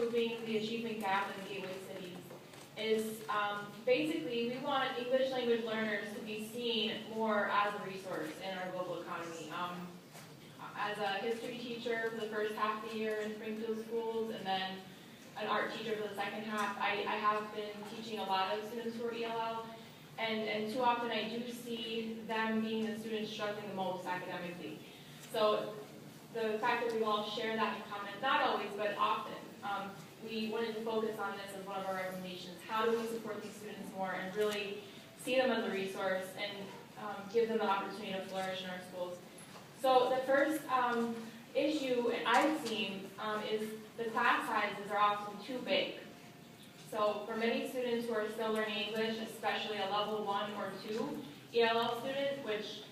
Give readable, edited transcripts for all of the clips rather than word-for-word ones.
improving the achievement gap in the gateway cities is basically we want English language learners to be seen more as a resource in our global economy. As a history teacher for the first half of the year in Springfield schools, and then an art teacher for the second half, I have been teaching a lot of students who are ELL, and too often I do see them being the students struggling the most academically. So the fact that we all share that in common, not always, but often, we wanted to focus on this as one of our recommendations. How do we support these students more and really see them as a resource and give them the opportunity to flourish in our schools? So the first issue I've seen is the class sizes are often too big. So for many students who are still learning English, especially a level 1 or 2 ELL student, which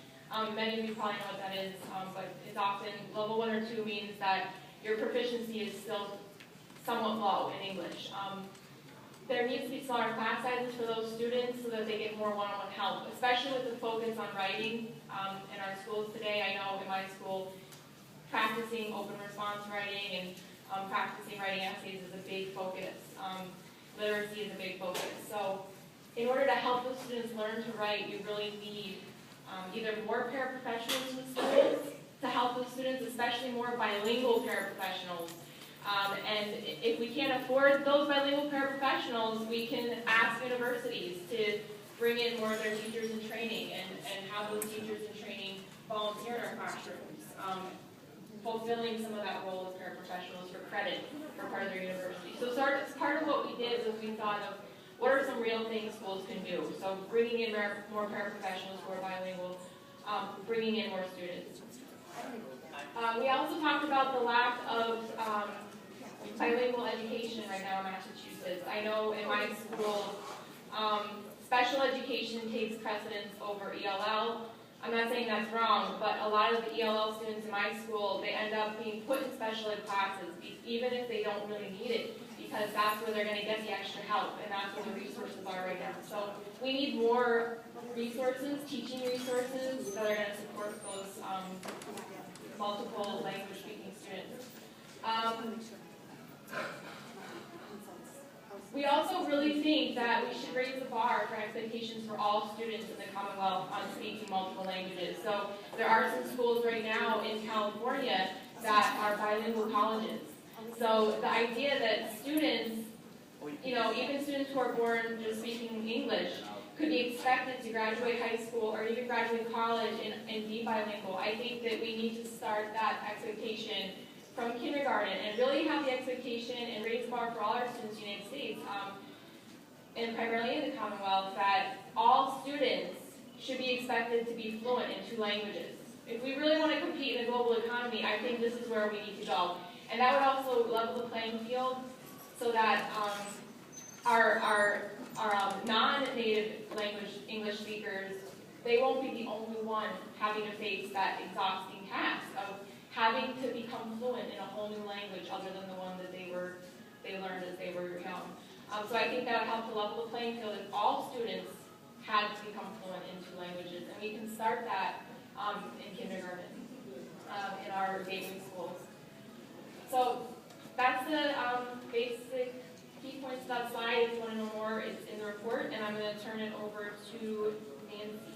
many of you probably know what that is, but it's often level 1 or 2 means that your proficiency is still somewhat low in English. There needs to be smaller class sizes for those students so that they get more one-on-one help, especially with the focus on writing in our schools today. I know in my school, practicing open response writing and practicing writing essays is a big focus. Literacy is a big focus. So in order to help those students learn to write, you really need either more paraprofessionals in the schools to help those students, especially more bilingual paraprofessionals. And if we can't afford those bilingual paraprofessionals, we can ask universities to bring in more of their teachers in training and have those teachers in training volunteer in our classrooms, fulfilling some of that role as paraprofessionals for credit for part of their university. So part of what we did was we thought of what are some real things schools can do. So bringing in more paraprofessionals who are bilingual, bringing in more students. We also talked about the lack of bilingual education right now in Massachusetts. I know in my school, special education takes precedence over ELL. I'm not saying that's wrong, but a lot of the ELL students in my school, they end up being put in special ed classes, even if they don't really need it, because that's where they're going to get the extra help, and that's where the resources are right now. So we need more resources, teaching resources, that are going to support those multiple language speaking students. We also really think that we should raise the bar for expectations for all students in the Commonwealth on speaking multiple languages. So there are some schools right now in California that are bilingual colleges. So the idea that students, even students who are born just speaking English, could be expected to graduate high school or even graduate college and be bilingual. I think that we need to start that expectation from kindergarten and really have the expectation and raise the bar for all our students in the United States, and primarily in the Commonwealth, that all students should be expected to be fluent in 2 languages. If we really want to compete in the global economy, I think this is where we need to go. And that would also level the playing field so that our non-native language English speakers, they won't be the only one having to face that exhausting task of having to become fluent in a whole new language other than the one that they learned as they were young. So I think that would help to level the playing field if all students had to become fluent in 2 languages. And we can start that in kindergarten in our gateway schools. So that's the basic key points of that slide. If you want to know more, it's in the report, and I'm going to turn it over to Nancy.